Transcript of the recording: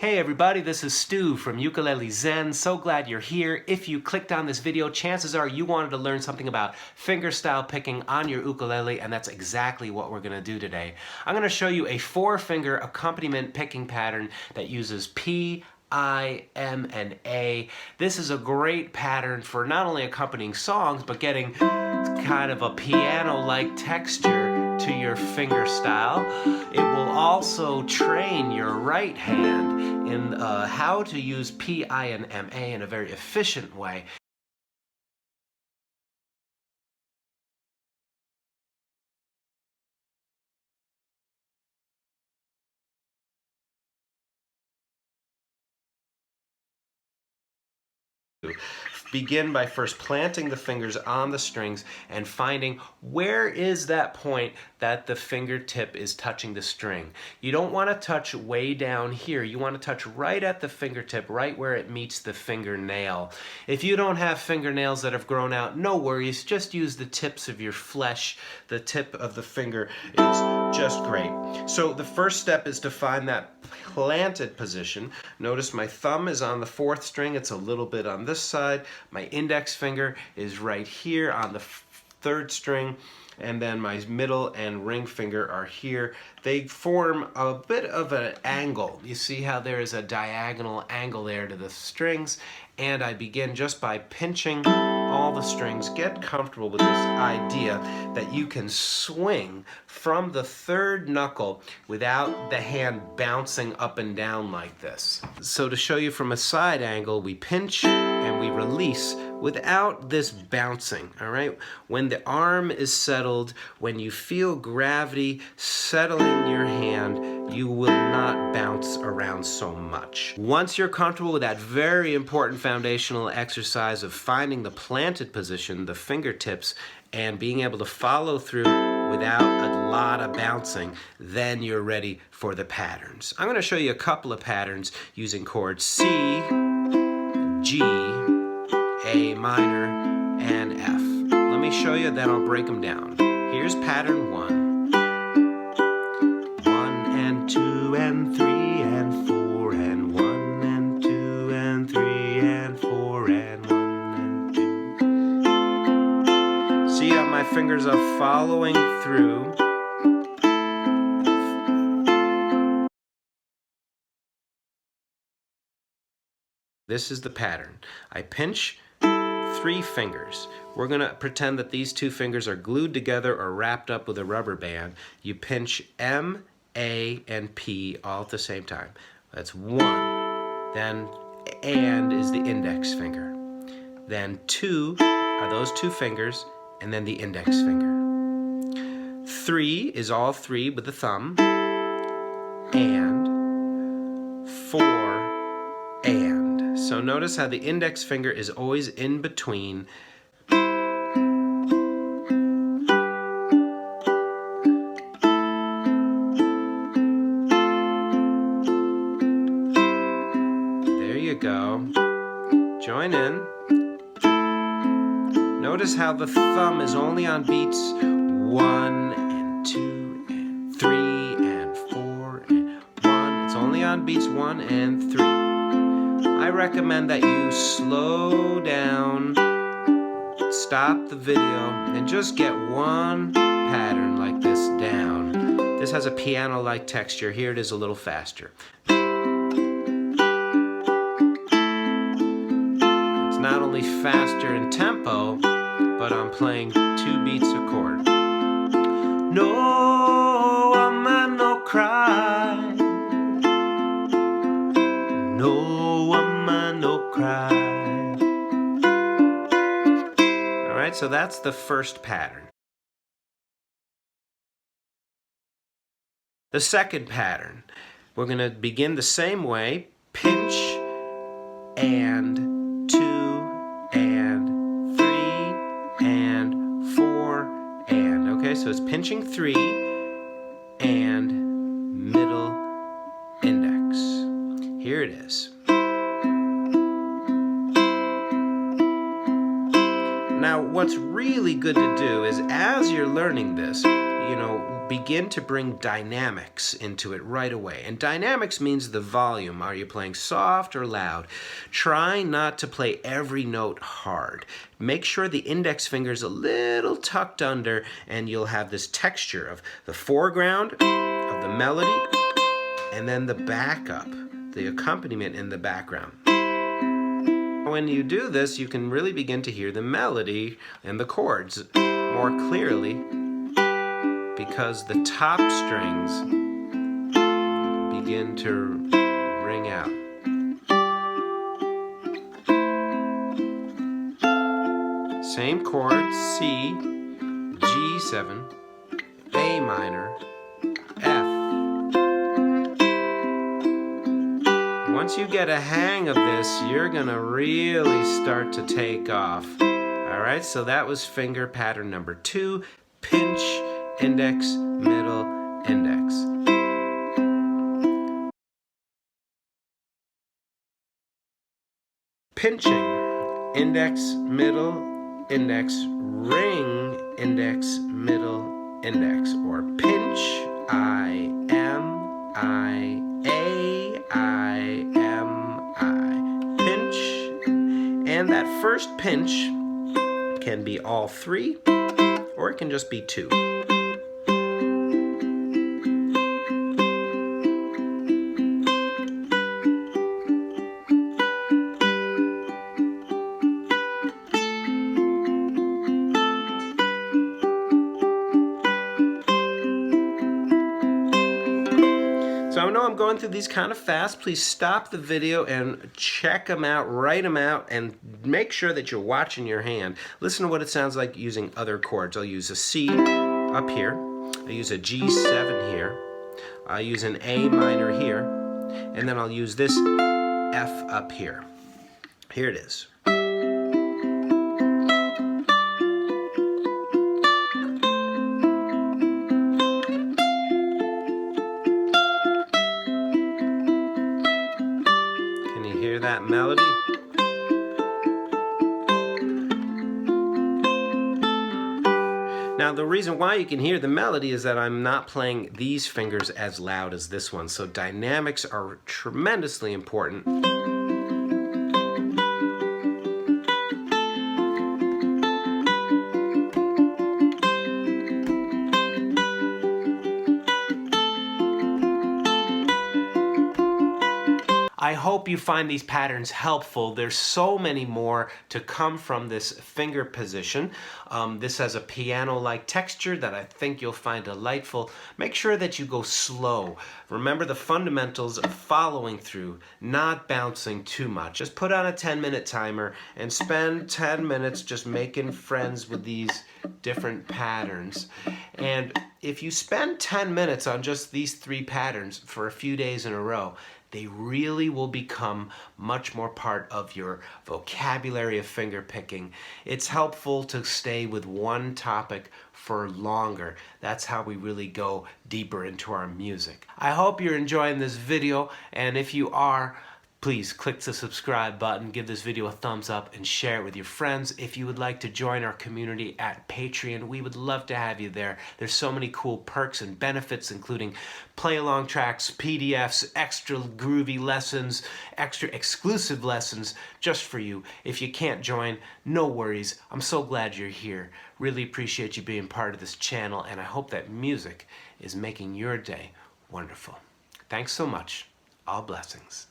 Hey everybody, this is Stu from Ukulele Zen. So glad you're here. If you clicked on this video, chances are you wanted to learn something about fingerstyle picking on your ukulele, and that's exactly what we're going to do today. I'm going to show you a 4-finger accompaniment picking pattern that uses P, I, M, and A. This is a great pattern for not only accompanying songs, but getting kind of a piano-like texture to your fingerstyle. It will also train your right hand in how to use P, I, and M, A in a very efficient way. Begin by first planting the fingers on the strings and finding where is that point that the fingertip is touching the string. You don't want to touch way down here. You want to touch right at the fingertip, right where it meets the fingernail. If you don't have fingernails that have grown out, no worries. Just use the tips of your flesh. The tip of the finger is just great. So the first step is to find that planted position. Notice my thumb is on the 4th string. It's a little bit on this side. My index finger is right here on the 3rd string, and then my middle and ring finger are here. They form a bit of an angle. You see how there is a diagonal angle there to the strings, and I begin just by pinching all the strings. Get comfortable with this idea that you can swing from the 3rd knuckle without the hand bouncing up and down like this. So to show you from a side angle, we pinch and we release without this bouncing, all right? When the arm is settled, when you feel gravity settling your hand, you will not bounce around so much. Once you're comfortable with that very important foundational exercise of finding the planted position, the fingertips, and being able to follow through without a lot of bouncing, then you're ready for the patterns. I'm going to show you a couple of patterns using chords C, G, A minor, and F. Let me show you, then I'll break them down. Here's pattern 1. 1 and 2 and 3 and 4 and 1 and 2 and 3 and 4 and 1 and 2. See how my fingers are following through. This is the pattern. I pinch 3 fingers. We're going to pretend that these 2 fingers are glued together or wrapped up with a rubber band. You pinch M, A, and P all at the same time. That's 1. Then and is the index finger. Then 2 are those 2 fingers, and then the index finger. 3 is all 3 with the thumb. And 4 and. So notice how the index finger is always in between. There you go. Join in. Notice how the thumb is only on beats 1 and 2 and 3 and 4 and 1. It's only on beats 1 and 3. I recommend that you slow down, stop the video, and just get one pattern like this down. This has a piano-like texture. Here it is a little faster. It's not only faster in tempo, but I'm playing 2 beats a chord. No woman, no cry. No woman, no cry. All right, so that's the first pattern. The second pattern, we're going to begin the same way. Pinch and 2 and 3 and 4 and. Okay, so it's pinching 3 and middle index. Here it is. Now, what's really good to do is as you're learning this, begin to bring dynamics into it right away. And dynamics means the volume. Are you playing soft or loud? Try not to play every note hard. Make sure the index finger is a little tucked under, and you'll have this texture of the foreground of the melody and then the backup, the accompaniment in the background. When you do this, you can really begin to hear the melody and the chords more clearly because the top strings begin to ring out. Same chords, C, G7, A minor, F. Once you get a hang of this, you're gonna really start to take off. All right, so that was finger pattern number 2, pinch, index, middle, index. Pinching, index, middle, index, ring, index, middle, index, or pinch, I, M, I, A, I, M, I. Pinch, and that first pinch can be all 3, or it can just be 2. So I know I'm going through these kind of fast. Please stop the video and check them out, write them out, and make sure that you're watching your hand. Listen to what it sounds like using other chords. I'll use a C up here. I'll use a G7 here. I'll use an A minor here. And then I'll use this F up here. Here it is. Hear that melody? Now the reason why you can hear the melody is that I'm not playing these fingers as loud as this one, so dynamics are tremendously important. I hope you find these patterns helpful. There's so many more to come from this finger position. This has a piano-like texture that I think you'll find delightful. Make sure that you go slow. Remember the fundamentals of following through, not bouncing too much. Just put on a 10-minute timer and spend 10 minutes just making friends with these different patterns. And if you spend 10 minutes on just these 3 patterns for a few days in a row, they really will become much more part of your vocabulary of finger picking. It's helpful to stay with one topic for longer. That's how we really go deeper into our music. I hope you're enjoying this video, and if you are, please click the subscribe button, give this video a thumbs up, and share it with your friends. If you would like to join our community at Patreon, we would love to have you there. There's so many cool perks and benefits, including play-along tracks, PDFs, extra groovy lessons, extra exclusive lessons just for you. If you can't join, no worries. I'm so glad you're here. Really appreciate you being part of this channel, and I hope that music is making your day wonderful. Thanks so much. All blessings.